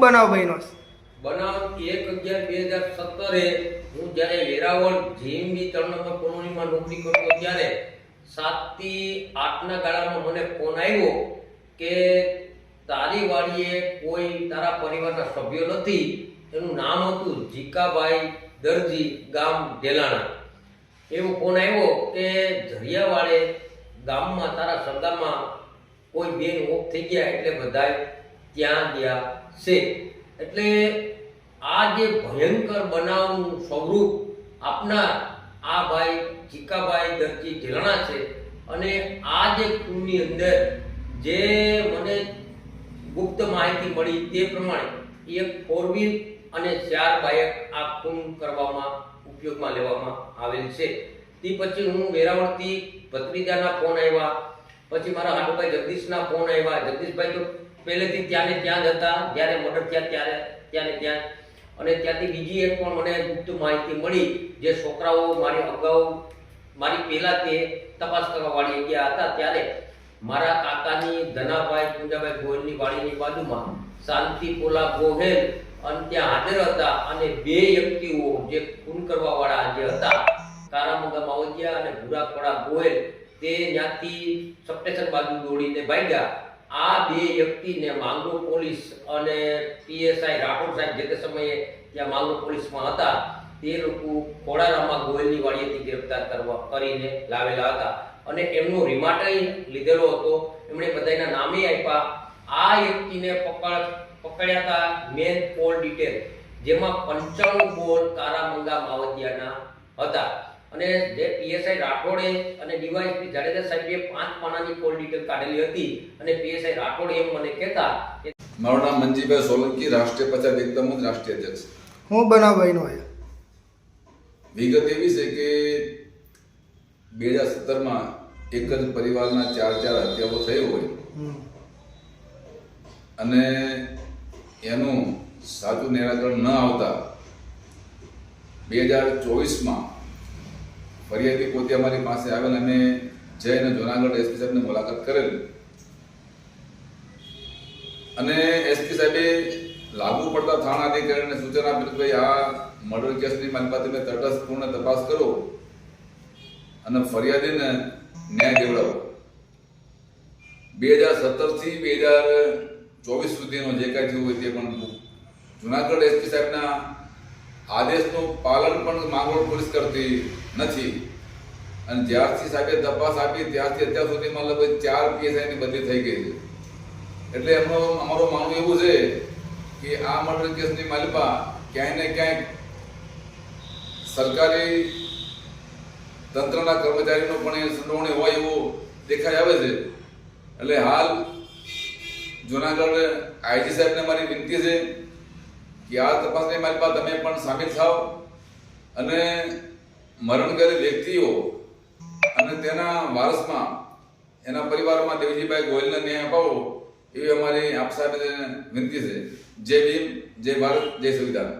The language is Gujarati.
બનાવ બન્યો છે? બનાવ 1/11/2017 હું જ્યારે વેરાવળ જીએમબી 3 નંબર કોલોનીમાં નોકરી કરતો ત્યારે 7 થી 8 ના ગાળામાં મને ફોન આવ્યો કે તારી વાડીએ કોઈ તારા પરિવારના સભ્યો નથી. એનું નામ હતું જીકાભાઈ દરજી, ગામ ઢેલાણા. એવો ફોન આવ્યો કે ઝરિયાવાડે ગામમાં તારા સરદારમાં કોઈ બેન ઓફ થઈ ગયા એટલે બધા ત્યાં ગયા છે. એટલે આ જે ભયંકર બનાવનું સ્વરૂપ આપનાર આ ભાઈ જીકાભાઈ દરજી ઢેલાણા છે. અને આ જે ખૂનની અંદર જે મને ગુપ્ત માહિતી મળી તે પ્રમાણે એક 4 વ્હીલ અને 4 બાઇક આ ખૂન કરવામાં ઉપયોગમાં લેવામાં આવેલ છે. તે પછી હું વેરાવળથી ભત્રીજાના ફોન આવ્યા, પછી મારા હાટુભાઈ જગદીશના ફોન આવ્યા. જગદીશભાઈ તો પહેલેથી ત્યાં ને ત્યાં જ હતા, જ્યારે મર્ડર થયા ત્યારે ત્યાં ને ત્યાં. અને ત્યાંથી બીજી એક પણ મને ગુપ્ત માહિતી મળી, જે છોકરાઓ મારી અગાઉ મારી પહેલા તે તપાસ કરવા વાળી ગયા હતા ત્યારે મારા કાકાની ધનાભાઈ પૂંજાભાઈ ગોહિલની વાડીની બાજુમાં શાંતિપોલા ગોહેલ અને ત્યાં હાજર હતા. અને 2 વ્યક્તિઓ જે ખૂન કરવા વાળા જે હતા, કારામંગા માવજીયા અને ભૂરાખોડા ગોહેલ, તે ત્યાંથી સબસ્ટેશન બાજુ દોડીને ભાગ્યા. આ 2 વ્યક્તિને માંગરોળ પોલીસ અને પીએસઆઈ રાઠોડ સાહેબ જે તે સમયે ત્યાં માંગરોળ પોલીસમાં હતા, તે લોકો ખોડારામાં ગોહિલની વાડીએથી ગ્રેપ્તાર કરીને લાવેલા હતા. અને એમનો રિમાન્ડ લીધેલો હતો. એમણે બધાના નામે આપ્યા. આ વ્યક્તિને પકડ્યા હતા મેન કોલ ડિટેલ, જેમાં 95 બોલ કારામંગા માવજીયાના હતા. અને જે પીએસઆઈ રાઠોડે અને ડીવાયએસપી જાડેજા સાહેબે 5 પાનાની કોલ ડિટેલ કાઢેલી હતી. અને પીએસઆઈ રાઠોડ એમ મને કહેતા કે મારું નામ મંજીભાઈ સોલંકી, રાષ્ટ્રીય પંચાયત એકદમ રાષ્ટ્રીય અધ્યક્ષ. હું બનાવ બન્યો છે? વિગત એવી છે કે 2017માં એક જ પરિવારના 4 હત્યાઓ થઈ હોય અને એનું સાચું નિરાકરણ ન આવતા 2024માં ફરિયાદી પોતે અમારી પાસે આવેલ. અમે જઈને જુનાગઢ એસપી સાહેબની મુલાકાત કરેલ અને એસપી સાહેબે લાગુ પડતા થાણા અધિકારીને સૂચના આપી કે ભાઈ આ મર્ડર કેસની માલપા તમે તટસ્થપૂર્ણ તપાસ કરો અને ફરિયાદીને ન્યાય દેવડાવો. 2017 થી 2024 સુધીનો જે કાંઈ થયું હોય તે પણ જુનાગઢ એસપી સાહેબના આદેશનું પાલન પણ માંગરોળ પોલીસ કરતી નથી. અને જ્યારથી સાહેબે તપાસ આપી ત્યારથી અત્યાર સુધીમાં લગભગ 4 પીએસઆઈની બદલી થઈ ગઈ છે. એટલે અમારું માનવું એવું છે કે આ મર્ડર કેસની માલિપા ક્યાંય ને ક્યાંય સરકારી તંત્રના કર્મચારીનો પણ એ સંડોવણી હોય એવું દેખાઈ આવે છે. એટલે હાલ જુનાગઢ આઈજી સાહેબને મારી વિનંતી છે કે આ તપાસની માલિપા તમે પણ સામેલ થાઓ અને મરણ ગયેલ વ્યક્તિઓ અને તેના વારસમાં એના પરિવારમાં દેવજીભાઈ ગોહિલને ન્યાય અપાવો એવી અમારી આપ સાહેબ વિનંતી છે. જય ભીમ, જય ભારત, જય સંવિધાન.